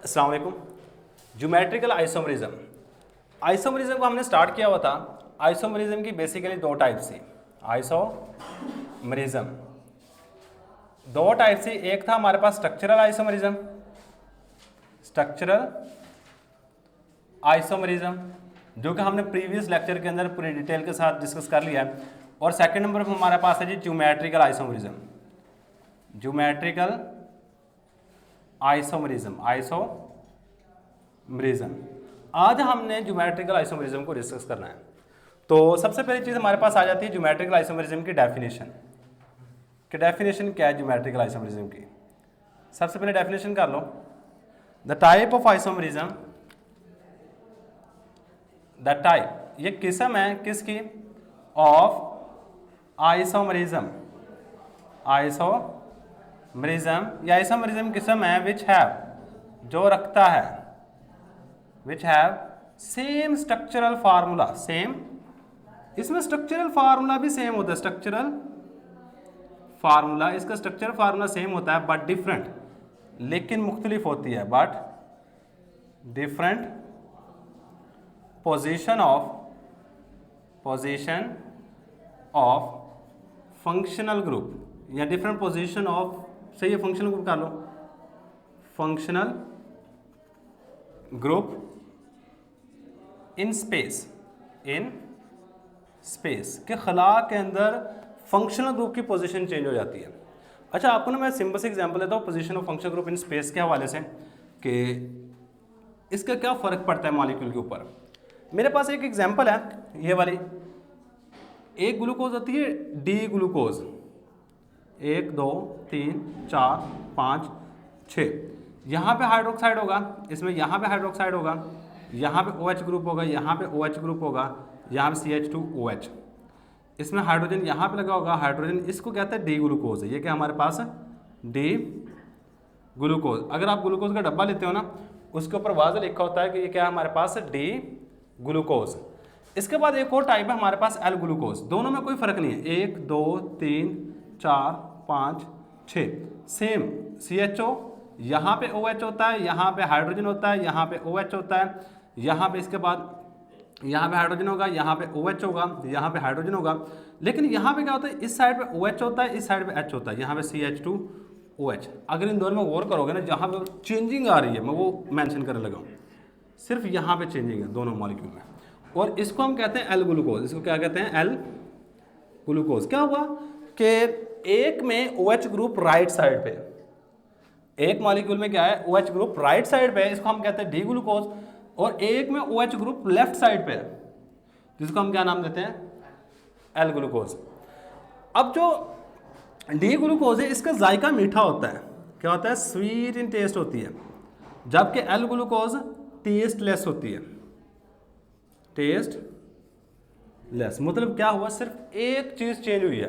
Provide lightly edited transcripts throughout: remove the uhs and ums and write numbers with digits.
अस्सलाम वालेकुम। Geometrical isomerism, isomerism को हमने स्टार्ट किया हुआ था। आइसोमरिज्म की बेसिकली दो टाइप थी। आइसोमरिज्म दो टाइप से, एक था हमारे पास स्ट्रक्चरल आइसोमरिज्म, स्ट्रक्चरल आइसोमरिज्म जो कि हमने प्रीवियस लेक्चर के अंदर पूरी डिटेल के साथ डिस्कस कर लिया है। और सेकंड नंबर पर हमारे पास है जी geometrical isomerism, geometrical isomerism, isomerism. आज हमने ज्योमेट्रिकल आइसोमरिज्म को डिस्कस करना है। तो सबसे पहली चीज हमारे पास आ जाती है ज्योमेट्रिकल आइसोमरिज्म की डेफिनेशन। कि डेफिनेशन क्या है ज्योमेट्रिकल आइसोमरिज्म की? सबसे पहले डेफिनेशन कर लो। The type of isomerism, the type ये किस्म है किसकी? ऑफ आइसोमरिज्म, आइसोमरिज्म या आइसोमरिज्म किस्म है विच हैव, जो रखता है, which have same structural formula, same, इसमें स्ट्रक्चरल फार्मूला भी सेम होता है, स्ट्रक्चरल फार्मूला, इसका स्ट्रक्चरल फार्मूला सेम होता है बट डिफरेंट, लेकिन मुख्तलिफ होती है, but different position of functional group या डिफरेंट पोजीशन ऑफ, सही है, फंक्शनल ग्रुप कर लो, functional group in space, in space के खला के अंदर फंक्शनल ग्रुप की पोजीशन चेंज हो जाती है। अच्छा, आपको ना मैं सिंपल से एग्जांपल देता हूँ position of functional group in space के हवाले से कि इसका क्या फ़र्क पड़ता है मॉलिक्यूल के ऊपर। मेरे पास एक एग्जांपल है, ये वाली, एक ग्लूकोज होती है डी ग्लूकोज, 1 2 3 4 5 6, यहाँ पे हाइड्रोक्साइड होगा, इसमें यहाँ पे हाइड्रोक्साइड होगा, यहाँ पे OH ग्रुप होगा, यहाँ पे OH ग्रुप होगा, यहाँ पे CH2OH, इसमें हाइड्रोजन यहाँ पे लगा होगा, हाइड्रोजन, इसको कहते हैं डी ग्लूकोज है। ये क्या हमारे पास है? D glucose. अगर आप ग्लूकोज का डब्बा लेते हो ना, उसके ऊपर वाज़ह लिखा होता है कि ये क्या है हमारे पास? D glucose. इसके बाद एक और टाइप है हमारे पास एल ग्लूकोज। दोनों में कोई फर्क नहीं है, 1 2 3 4 5 6, सेम CHO, यहाँ पे OH होता है, यहाँ पे हाइड्रोजन होता है, यहाँ पे OH होता है, यहाँ पे इसके बाद यहाँ पे हाइड्रोजन होगा, यहाँ पे OH होगा, यहाँ पे हाइड्रोजन होगा, लेकिन यहाँ पे क्या होता है? इस साइड पे OH होता है, इस साइड पे H होता है, यहाँ पे CH2OH। अगर इन दोनों में गौर करोगे ना, जहाँ पे चेंजिंग आ रही है, मैं वो मेंशन करने लगा हूँ, सिर्फ यहाँ पे चेंजिंग है दोनों मॉलिक्यूल में, और इसको हम कहते हैं एल ग्लूकोज। इसको क्या कहते हैं? L glucose. क्या हुआ कि एक में OH ग्रुप राइट साइड पे, एक मॉलिक्यूल में क्या है? OH ग्रुप राइट साइड पे है, इसको हम कहते हैं डी ग्लूकोज, और एक में OH ग्रुप लेफ्ट साइड पे है, जिसको हम क्या नाम देते हैं? L glucose. अब जो डी ग्लूकोज है, इसका जायका मीठा होता है, क्या होता है? स्वीट इन टेस्ट होती है, जबकि एल ग्लूकोज टेस्टलेस होती है, टेस्ट लेस। मतलब क्या हुआ? सिर्फ एक चीज चेंज हुई है।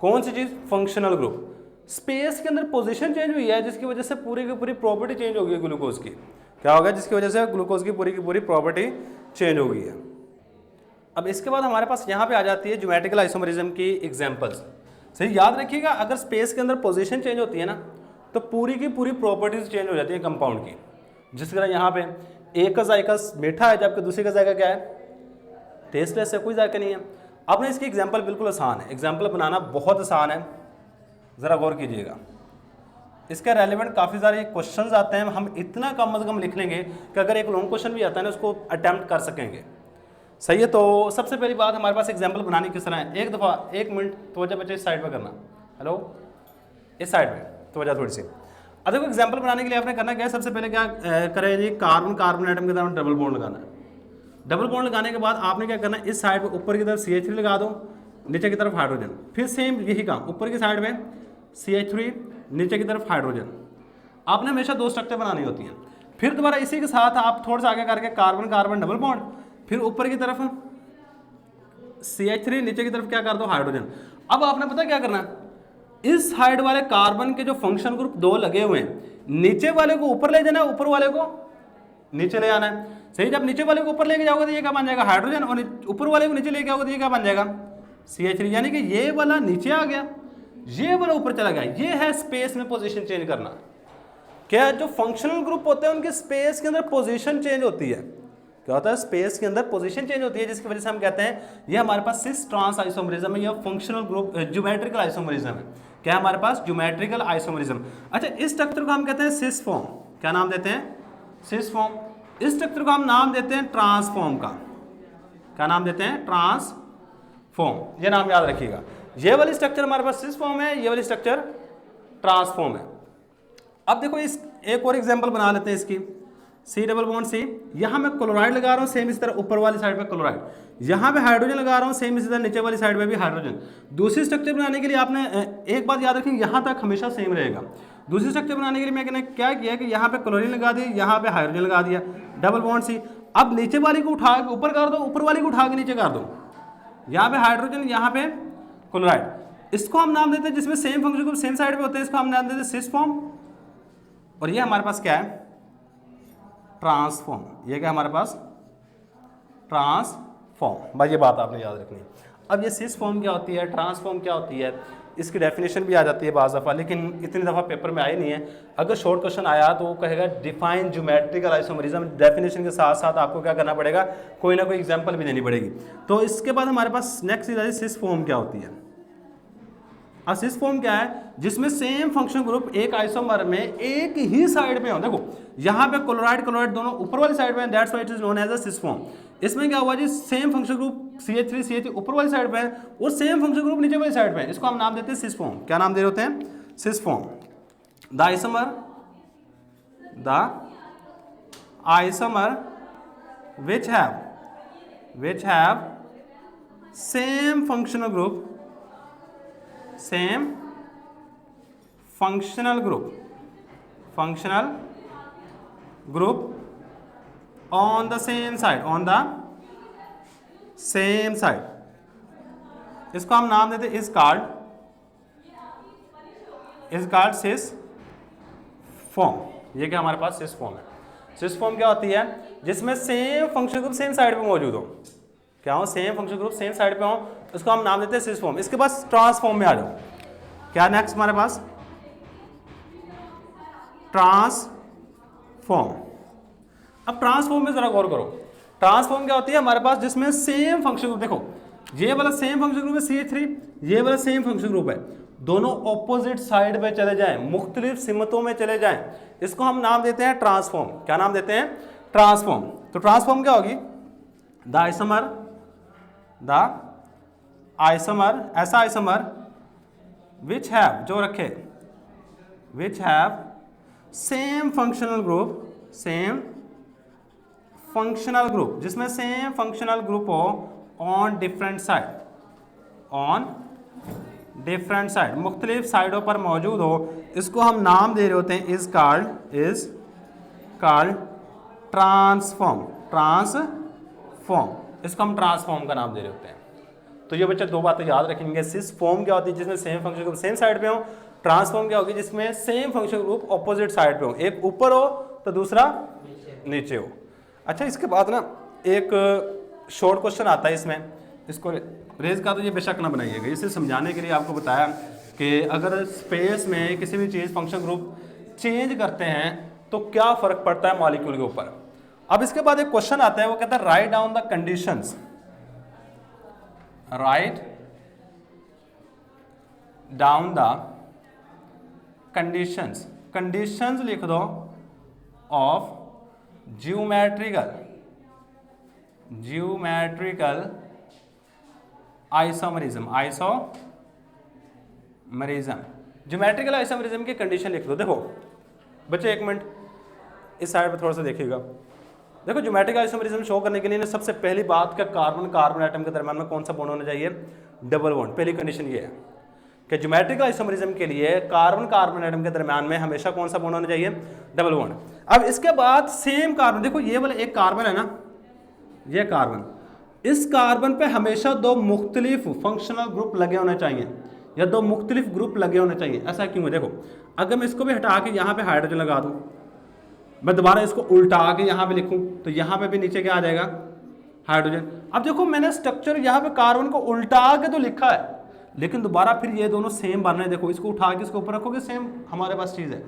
कौन सी चीज? Functional group. स्पेस के अंदर पोजीशन चेंज हुई है, जिसकी वजह से पूरी की पूरी प्रॉपर्टी चेंज हो गई है ग्लूकोज की। क्या होगा? जिसकी वजह से ग्लूकोज की पूरी प्रॉपर्टी चेंज हो गई है। अब इसके बाद हमारे पास यहाँ पे आ जाती है ज्योमेट्रिकल आइसोमरिज्म की एग्जांपल्स। सही याद रखिएगा, अगर स्पेस के अंदर पोजीशन चेंज होती है ना, तो पूरी की पूरी प्रॉपर्टीज चेंज हो जाती है कंपाउंड की। जिस तरह यहाँ पे एक का जायका मीठा है, जबकि दूसरे का जायका क्या है? टेस्टलेस है, कोई जायका नहीं है। अब ना इसकी एग्जांपल बिल्कुल आसान है, एग्जांपल बनाना बहुत आसान है, ज़रा गौर कीजिएगा। इसके रेलेवेंट काफ़ी सारे क्वेश्चंस आते हैं, हम इतना कम अज़ कम लिख लेंगे कि अगर एक लॉन्ग क्वेश्चन भी आता है ना, उसको अटैम्प्ट कर सकेंगे। सही है। तो सबसे पहली बात हमारे पास एग्जांपल बनानी किस तरह है? एक दफ़ा 1 मिनट तवज्जो बच्चे इस साइड पर करना, हेलो, इस साइड पर तवज्जो थोड़ी सी। अब देखो एग्जाम्पल बनाने के लिए आपने करना क्या है? सबसे पहले क्या करें जी? कार्बन कार्बन एटम के तरफ डबल बॉन्ड लगाना है। डबल बॉन्ड लगाने के बाद आपने क्या करना है? इस साइड पे ऊपर की तरफ CH3 लगा दो, नीचे की तरफ हाइड्रोजन, फिर सेम यही काम, ऊपर की साइड में CH3, नीचे की तरफ हाइड्रोजन। आपने हमेशा 2 स्ट्रक्चर बनानी होती हैं। फिर दोबारा इसी के साथ आप थोड़ा सा आगे करके कार्बन कार्बन डबल बॉन्ड, फिर ऊपर की तरफ CH3, नीचे की तरफ क्या कर दो? हाइड्रोजन। अब आपने पता क्या करना है? इस साइड वाले कार्बन के जो फंक्शन ग्रुप 2 लगे हुए हैं, नीचे वाले को ऊपर ले जाना है, ऊपर वाले को नीचे ले आना है। सही, जब नीचे वाले को ऊपर लेके जाओगे तो ये क्या बन जाएगा? हाइड्रोजन, और ऊपर वाले को नीचे लेके आओगे तो ये क्या बन जाएगा? CH3। यानी कि ये वाला नीचे आ गया, ये वाला ऊपर चला गया। ये है स्पेस में पोजीशन चेंज करना। क्या जो फंक्शनल ग्रुप होते हैं उनके स्पेस के अंदर पोजीशन चेंज होती है। क्या होता है, स्पेस के अंदर पोजीशन चेंज होती है, जिसकी वजह से हम कहते हैं ये हमारे पास सिस ट्रांस आइसोमरिज्म है या फंक्शनल ग्रुप ज्योमेट्रिकल आइसोमरिज्म है। क्या है हमारे पास, ज्योमेट्रिकल आइसोमरिज्म। अच्छा, इस स्ट्रक्चर को हम कहते हैं सिस फॉर्म। क्या नाम देते हैं, सिस फॉर्म। इस स्ट्रक्चर को हम नाम देते हैं ट्रांसफॉर्म का। क्या नाम देते हैं, ट्रांसफॉर्म। ये नाम याद रखिएगा। ये वाली स्ट्रक्चर हमारे पास सिस फॉर्म है, ये वाली स्ट्रक्चर ट्रांसफॉर्म है। अब देखो इस एक और एग्जांपल बना लेते हैं इसकी, सी डबल बॉन्ड सी। यहाँ मैं क्लोराइड लगा रहा हूँ सेम इस तरह ऊपर वाली साइड पे क्लोराइड, यहाँ पे हाइड्रोजन लगा रहा हूँ सेम इसी तरह नीचे वाली साइड पे भी हाइड्रोजन। दूसरी स्ट्रक्चर बनाने के लिए आपने एक बात याद रखिए, यहाँ तक हमेशा सेम रहेगा। दूसरी स्ट्रक्चर बनाने के लिए मैंने क्या किया कि यहाँ पे क्लोरीन लगा दिया, यहाँ पे हाइड्रोजन लगा दिया, डबल बॉन्ड सी। अब नीचे वाली को उठा के ऊपर कर दो, ऊपर वाली को उठा के नीचे कर दो, यहाँ पे हाइड्रोजन, यहाँ पे क्लोराइड। इसको हम नाम देते हैं, जिसमें same function group same side पे होते हैं, इसको हम नाम देते हैं सिस फॉर्म। और ये हमारे पास क्या है, ट्रांसफॉर्म। ये क्या हमारे पास, ट्रांसफॉर्म। भाई ये बात आपने याद रखनी है। अब ये सिस फॉर्म क्या होती है, ट्रांसफॉर्म क्या होती है, इसकी डेफिनेशन भी आ जाती है बाज़ दफ़ा, लेकिन इतनी दफ़ा पेपर में आई नहीं है। अगर शॉर्ट क्वेश्चन आया तो वो कहेगा डिफाइन ज्योमेट्रिकल आइसोमरिज्म। डेफिनेशन के साथ साथ आपको क्या करना पड़ेगा, कोई ना कोई एग्जांपल भी देनी पड़ेगी। तो इसके बाद हमारे पास नेक्स्ट चीज़ है सिस फॉर्म क्या होती है। अब सिस फॉर्म क्या है, जिसमें सेम फंक्शन ग्रुप एक आइसोमर में एक ही साइड पे हो। देखो यहाँ पे क्लोराइड क्लोराइड दोनों ऊपर वाली साइड पे हैं, that's why it is known as a cis form. इसमें क्या हुआ जी, same function group CH3 CH3 ऊपर वाली साइड पे है और सेम फंक्शन ग्रुप नीचे वाली साइड पे है, इसको हम नाम देते हैं सिस फॉर्म। क्या नाम दे रहे होते हैं, cis form. The isomer which have same functional group on the same side, इसको हम नाम देते इज कॉल्ड सिस फॉर्म। ये क्या हमारे पास सिस फॉर्म है। सिस फॉर्म क्या होती है, जिसमें same function group same side पे मौजूद हो। क्या हो, same function group same side पे हो, इसको हम नाम देते हैं सिस फॉर्म। इसके बाद ट्रांसफॉर्म में आ जाओ। क्या नेक्स्ट हमारे पास, ट्रांसफॉर्म। अब ट्रांसफॉर्म में जरा गौर करो, ट्रांसफॉर्म क्या होती है हमारे पास, जिसमें सेम फंक्शन ग्रुप, देखो ये वाला सेम फंक्शन ग्रुप है CH3, ये वाला सेम फंक्शन ग्रुप है, दोनों ऑपोजिट साइड पे चले जाएं, मुख्तलिफ सिमतों में चले जाएं, इसको हम नाम देते हैं ट्रांसफॉर्म। क्या नाम देते हैं, ट्रांसफॉर्म। तो ट्रांसफॉर्म क्या होगी, द आइसोमर ऐसा आइसोमर विच हैव, जो रखे, विच हैव सेम फंक्शनल ग्रुप, जिसमें सेम फंक्शनल ग्रुप हो ऑन डिफरेंट साइड, मुख्तलिफ साइडों पर मौजूद हो, इसको हम नाम दे रहे होते हैं इज कॉल्ड ट्रांसफॉर्म। इसको हम ट्रांसफॉर्म का नाम दे रहे होते हैं। तो ये बच्चे दो बातें याद रखेंगे, सिस फॉर्म क्या होती है, जिसमें same function group same side पे हो, ट्रांसफॉर्म क्या होगी, जिसमें same function group opposite side पे हो, एक ऊपर हो तो दूसरा नीचे हो। अच्छा, इसके बाद ना एक शॉर्ट क्वेश्चन आता है इसमें, इसको रेज का तो ये बेशक ना बनाइएगा, इसे समझाने के लिए आपको बताया कि अगर स्पेस में किसी भी चीज़ फंक्शन ग्रुप चेंज करते हैं तो क्या फ़र्क पड़ता है मॉलिक्यूल के ऊपर। अब इसके बाद एक क्वेश्चन आता है, वो कहता है write down the conditions, write down the conditions लिख दो of geometrical isomerism. Geometrical isomerism की कंडीशन लिख दो। देखो बच्चे एक मिनट इस साइड पे थोड़ा सा देखिएगा। देखो ज्योमेट्रिकल आइसोमरिज्म शो करने के लिए सबसे पहली बात का कार्बन एटम के दरम्यान में कौन सा बॉन्ड होना चाहिए, डबल बॉन्ड। पहली कंडीशन ये है कि ज्योमेट्रिकल आइसोमरिज्म के लिए कार्बन एटम के दरम्यान में हमेशा कौन सा बॉन्ड होना चाहिए, डबल बॉन्ड। अब इसके बाद सेम कार्बन, देखो ये वाला एक कार्बन है ना, ये कार्बन, इस कार्बन पे हमेशा दो मुख्तलिफ फंक्शनल ग्रुप लगे होने चाहिए या दो मुख्तलिफ ग्रुप लगे होने चाहिए। ऐसा क्यों है, देखो अगर मैं इसको भी हटा के यहाँ पे हाइड्रोजन लगा दूँ, मैं दोबारा इसको उल्टा के यहाँ पे लिखूँ तो यहाँ पे भी नीचे क्या आ जाएगा, हाइड्रोजन। अब देखो मैंने स्ट्रक्चर यहाँ पे कार्बन को उल्टा के तो लिखा है, लेकिन दोबारा फिर ये दोनों सेम बन रहे हैं। देखो इसको उठा के इसको ऊपर रखोगे, सेम हमारे पास चीज़ है।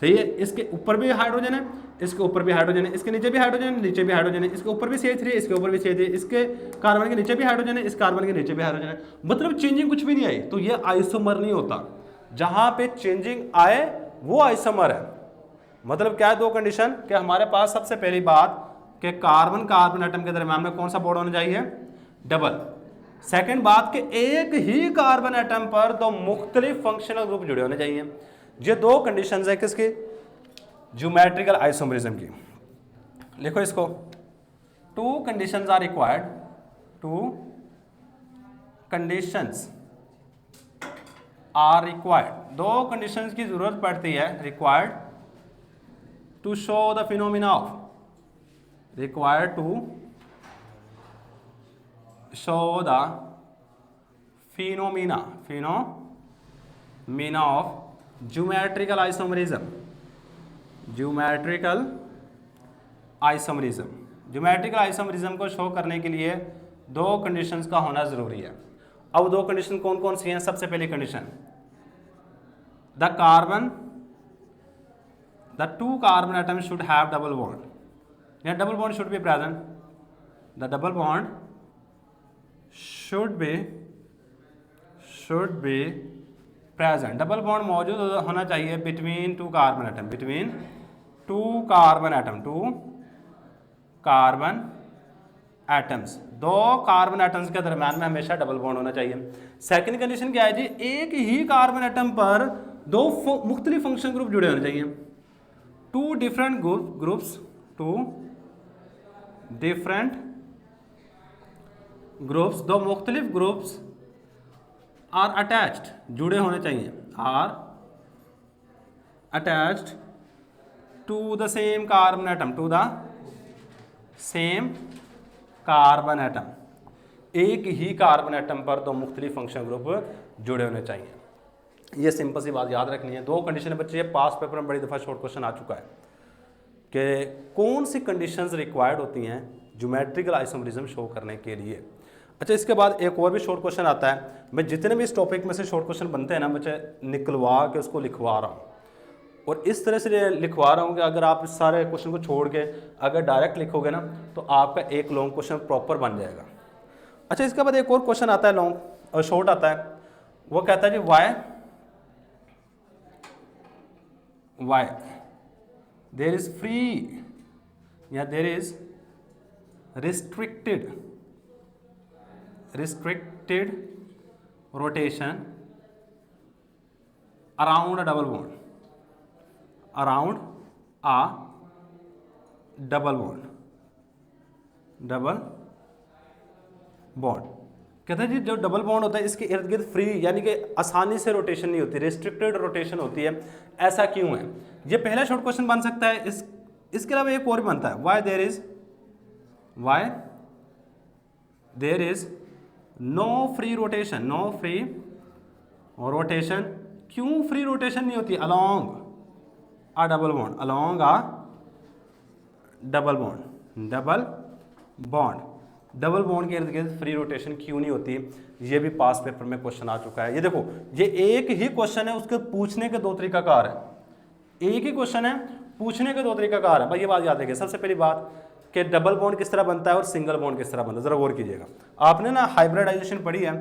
सही है। इसके ऊपर भी हाइड्रोजन है, इसके ऊपर भी हाइड्रोजन है, इसके नीचे भी हाइड्रोजन है, नीचे भी हाइड्रोजन है, इसके ऊपर भी CH3 है, इसके ऊपर भी CH3 है, इसके कार्बन के नीचे भी हाइड्रोजन है, इस कार्बन के नीचे भी हाइड्रोजन है। मतलब चेंजिंग कुछ भी नहीं आई, तो ये आइसोमर नहीं होता। जहां पे चेंजिंग आए वो आइसोमर है। मतलब क्या है, दो कंडीशन कि हमारे पास सबसे पहली बात कि कार्बन कार्बन एटम के दरम्यान में कौन सा बॉन्ड होना चाहिए, डबल। सेकंड बात कि एक ही कार्बन एटम पर दो मुख्तलिफ फंक्शनल ग्रुप जुड़े होने चाहिए। ये दो कंडीशंस है किसकी, ज्योमेट्रिकल आइसोमरिज्म की। लिखो इसको, two conditions are required, two conditions are required, दो कंडीशंस की जरूरत पड़ती है, required to show the phenomena of, required to show the phenomena of geometrical isomerism, geometrical isomerism. Geometrical isomerism को शो करने के लिए दो कंडीशंस का होना जरूरी है। अब दो कंडीशन कौन कौन सी हैं, सबसे पहली condition, the two carbon atoms should have double bond, yeah, double bond should be present, the double bond should be present, double bond मौजूद होना चाहिए between two carbon atom, between two carbon atom, two carbon atoms, दो carbon atoms के दरम्यान में हमेशा double bond होना चाहिए। सेकंड कंडीशन क्या है जी, एक ही कार्बन एटम पर दो मुख्तलिफ फंक्शन ग्रुप जुड़े होने चाहिए, two different groups, two different groups, दो मुख्तलिफ ग्रुप्स आर अटैच्ड, जुड़े होने चाहिए, are attached to the same carbon atom, to the same carbon atom, एक ही कार्बन एटम पर दो मुख्तलिफ फंक्शन ग्रुप जुड़े होने चाहिए। ये सिंपल सी बात याद रखनी है। दो कंडीशन बच्चे, पास पेपर में बड़ी दफ़ा शॉर्ट क्वेश्चन आ चुका है कि कौन सी कंडीशंस रिक्वायर्ड होती हैं ज्योमेट्रिकल आइसोमरिज्म शो करने के लिए। अच्छा, इसके बाद एक और भी शॉर्ट क्वेश्चन आता है। मैं जितने भी इस टॉपिक में से शॉर्ट क्वेश्चन बनते हैं ना बच्चे, निकलवा के उसको लिखवा रहा हूँ, और इस तरह से लिखवा रहा हूँ कि अगर आप इस सारे क्वेश्चन को छोड़ के अगर डायरेक्ट लिखोगे ना तो आपका एक लॉन्ग क्वेश्चन प्रॉपर बन जाएगा। अच्छा, इसके बाद एक और क्वेश्चन आता है लॉन्ग और शॉर्ट आता है, वो कहता है जी वाई देयर इज फ्री या there is restricted rotation around a double bond, around a double bond. कहते हैं जी जो डबल बॉन्ड होता है इसके इर्द गिर्द फ्री यानी कि आसानी से रोटेशन नहीं होती, रेस्ट्रिक्टेड रोटेशन होती है। ऐसा क्यों है? ये पहला शॉर्ट क्वेश्चन बन सकता है। इसके अलावा एक और भी बनता है, why there is no free rotation, no free rotation. क्यों फ्री रोटेशन नहीं होती? Along a double bond, along a double bond के इर्द गिर्द फ्री रोटेशन क्यों नहीं होती? ये भी पास पेपर में क्वेश्चन आ चुका है। ये देखो, ये एक ही क्वेश्चन है, उसके पूछने के दो तरीकाकार है। एक ही क्वेश्चन है, पूछने के दो तरीकाकार है। भाई ये बात याद रखिए। सबसे पहली बात कि डबल बॉन्ड किस तरह बनता है और सिंगल बॉन्ड किस तरह बनता है, जरा गौर कीजिएगा। आपने ना हाइब्रिडाइजेशन पढ़ी है।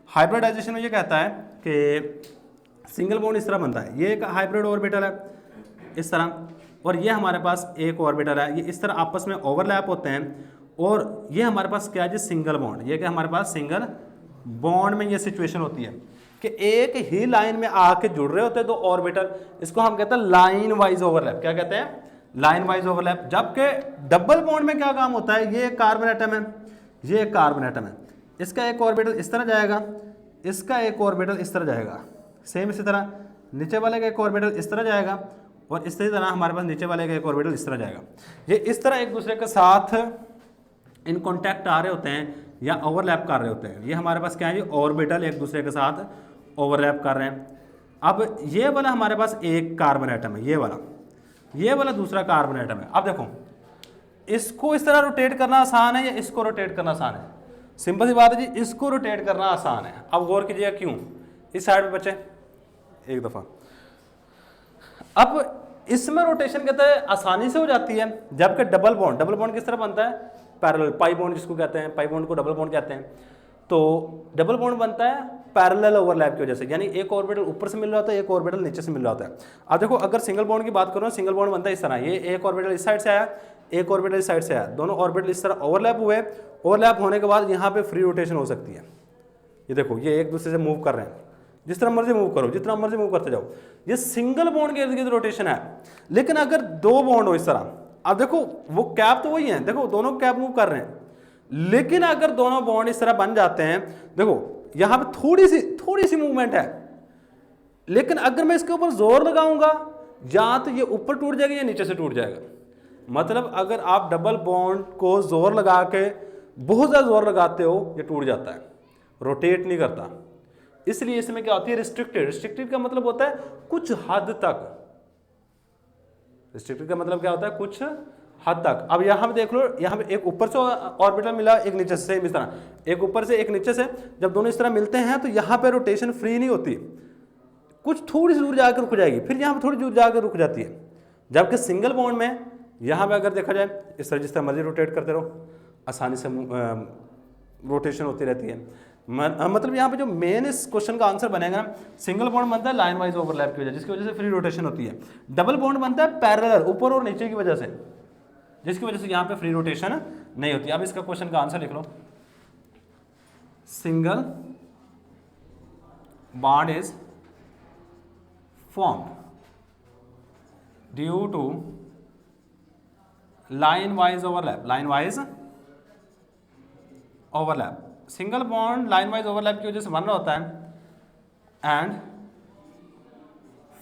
हाइब्रिडाइजेशन में ये कहता है कि सिंगल बॉन्ड इस तरह बनता है, ये एक हाइब्रिड ऑर्बिटल है इस तरह, और ये हमारे पास एक ऑर्बिटल है, ये इस तरह आपस में ओवरलैप होते हैं। और ये हमारे पास क्या है जी? Single bond. ये क्या हमारे पास सिंगल बॉन्ड में ये सिचुएशन होती है कि एक ही लाइन में आके जुड़ रहे होते हैं दो ऑर्बिटल। इसको हम कहते हैं लाइन वाइज ओवरलैप। क्या कहते हैं? Line wise overlap. जबकि डबल बॉन्ड में क्या काम होता है? ये एक कार्बन एटम है, ये एक कार्बन एटम है, इसका एक ऑर्बिटल इस तरह जाएगा, इसका एक ऑर्बिटल इस तरह जाएगा, सेम इसी तरह नीचे वाले का एक ऑर्बिटल इस तरह जाएगा, और इसी तरह हमारे पास नीचे वाले का एक ऑर्बिटल इस तरह जाएगा। ये इस तरह एक दूसरे के साथ इन कॉन्टैक्ट आ रहे होते हैं या ओवरलैप कर रहे होते हैं। ये हमारे पास क्या है? ये ऑर्बिटल एक दूसरे के साथ ओवरलैप कर रहे हैं। अब ये वाला हमारे पास एक कार्बन एटम है, ये वाला दूसरा कार्बन एटम है। अब देखो, इसको इस तरह रोटेट करना आसान है या इसको रोटेट करना आसान है? सिंपल सी बात है जी, इसको रोटेट करना आसान है। अब गौर कीजिएगा क्यों। इस साइड पे बच्चे एक दफ़ा, अब इसमें रोटेशन कहते हैं आसानी से हो जाती है, जबकि डबल बॉन्ड किस तरह बनता है, पैरेलल, पाई बॉन्ड जिसको कहते हैं, पाई बॉन्ड को डबल बॉन्ड कहते हैं। तो डबल बॉन्ड बनता है पैरेलल ओवरलैप की वजह से, यानी एक ऑर्बिटल ऊपर से मिल रहा होता है, एक ऑर्बिटल नीचे से मिल रहा होता है। अब देखो अगर सिंगल बॉन्ड की बात करो, सिंगल बॉन्ड बनता है इस तरह, ये एक ऑर्बिटल इस साइड से आया, एक ऑर्बिटल इस साइड से आया, दोनों ऑर्बिटल इस तरह ओवरलैप हुए, ओवरलैप होने के बाद यहाँ पे फ्री रोटेशन हो सकती है। ये देखो ये एक दूसरे से मूव कर रहे हैं, जिस तरह मर्जी मूव करो, जितना मर्जी मूव करते जाओ, ये सिंगल बॉन्ड के इर्द गिर्द रोटेशन है। लेकिन अगर दो बॉन्ड हो इस तरह, अब देखो वो कैप तो वही है, देखो दोनों कैप मूव कर रहे हैं, लेकिन अगर दोनों बॉन्ड इस तरह बन जाते हैं, देखो यहां पे थोड़ी सी मूवमेंट है, लेकिन अगर मैं इसके ऊपर जोर लगाऊंगा या तो ये ऊपर टूट जाएगा या नीचे से टूट जाएगा। मतलब अगर आप डबल बॉन्ड को जोर लगा के बहुत ज्यादा जोर लगाते हो, ये टूट जाता है, रोटेट नहीं करता। इसलिए इसमें क्या होती है, रिस्ट्रिक्टेड का मतलब होता है कुछ हद तक, रिस्ट्रिक्टेड का मतलब क्या होता है, कुछ हद तक। अब यहां पे देख लो, यहां पे एक ऊपर से ऑर्बिटल मिला, एक नीचे से, सेम इस तरह, एक ऊपर से एक नीचे से, जब दोनों इस तरह मिलते हैं तो यहां पे रोटेशन फ्री नहीं होती, कुछ थोड़ी सी दूर जाकर रुक जाएगी, फिर यहां पे थोड़ी दूर जाकर रुक जाती है। जबकि सिंगल बॉन्ड में यहां पे अगर देखा जाए, इस तरह जिस तरह मर्जी रोटेट करते रहो, आसानी से रोटेशन होती रहती है। मतलब यहाँ पे जो मेन इस क्वेश्चन का आंसर बनेगा, सिंगल बॉन्ड बनता है लाइन वाइज ओवरलैप की वजह, जिसकी वजह से फ्री रोटेशन होती है। डबल बॉन्ड बनता है पैरेलल, ऊपर और नीचे की वजह से, जिसकी वजह से यहाँ पे फ्री रोटेशन नहीं होती। अब इसका क्वेश्चन का आंसर लिख लो, single bond is formed due to line wise overlap. Single bond line wise overlap की वजह से बन रहा होता है, and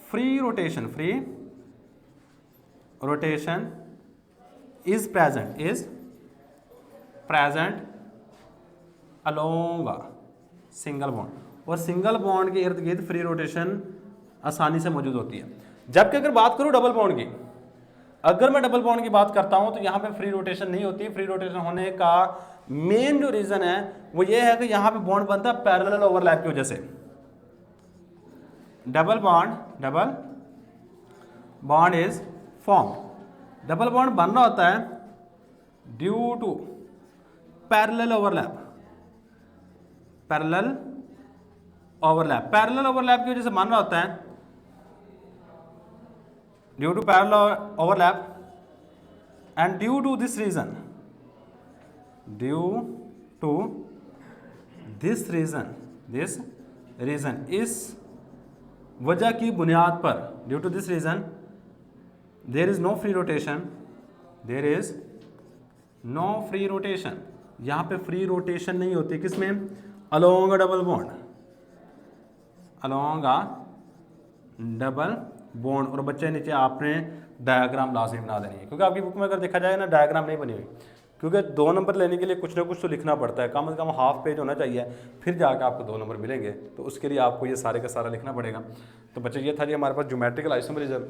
free rotation is present along single bond, और सिंगल बॉन्ड के इर्द गिर्द फ्री रोटेशन आसानी से मौजूद होती है। जबकि अगर बात करूं डबल बॉन्ड की, अगर मैं डबल बॉन्ड की बात करता हूं तो यहां पे फ्री रोटेशन नहीं होती। फ्री रोटेशन होने का मेन जो रीजन है वो ये है कि यहां पे बॉन्ड बनता है पैरेलल ओवरलैप की वजह से। Double bond is form, double bond बन रहा होता है due to parallel overlap parallel overlap की वजह से बन रहा होता है, due to parallel overlap, and due to this reason इस वजह की बुनियाद पर, due to this reason there is no free rotation, यहां पे फ्री रोटेशन नहीं होती, किसमें, अलोंग अ डबल बॉन्ड। और बच्चे नीचे आपने डायग्राम लाजमी बना देनी है, क्योंकि आपकी बुक में अगर देखा जाए ना डायग्राम नहीं बनी हुई, क्योंकि 2 नंबर लेने के लिए कुछ ना कुछ तो लिखना पड़ता है, कम से कम हाफ पेज होना चाहिए, फिर जाकर आपको 2 नंबर मिलेंगे। तो उसके लिए आपको ये सारे का सारा लिखना पड़ेगा। तो बच्चे ये था जी हमारे पास ज्योमेट्रिकल आइसोमेरिज्म,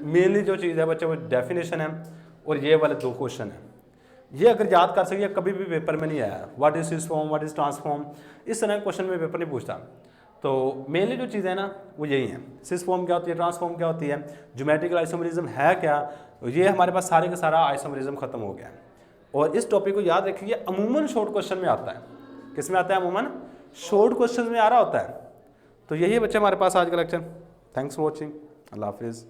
मेनली जो चीज़ है बच्चे वो डेफिनेशन है, और ये वाले 2 क्वेश्चन हैं। ये अगर याद कर सकिए, कभी भी पेपर में नहीं आया, what is cis form, what is transform, इस तरह क्वेश्चन में पेपर नहीं पूछता। तो मेनली जो चीज़ है ना वो यही है, सिस फॉर्म क्या होती है, ट्रांसफॉर्म क्या होती है, ज्योमेट्रिकल आइसोमेरिज्म है क्या, ये हमारे पास सारे का सारा आइसोमेरिज्म खत्म हो गया है। और इस टॉपिक को याद रखिए, अमूमन शॉर्ट क्वेश्चन में आता है, किस में आता है, अमूमन शॉर्ट क्वेश्चन में आ रहा होता है। तो यही बच्चे हमारे पास आज का लेक्चर। थैंक्स फॉर वॉचिंग, अल्लाह हाफिज़।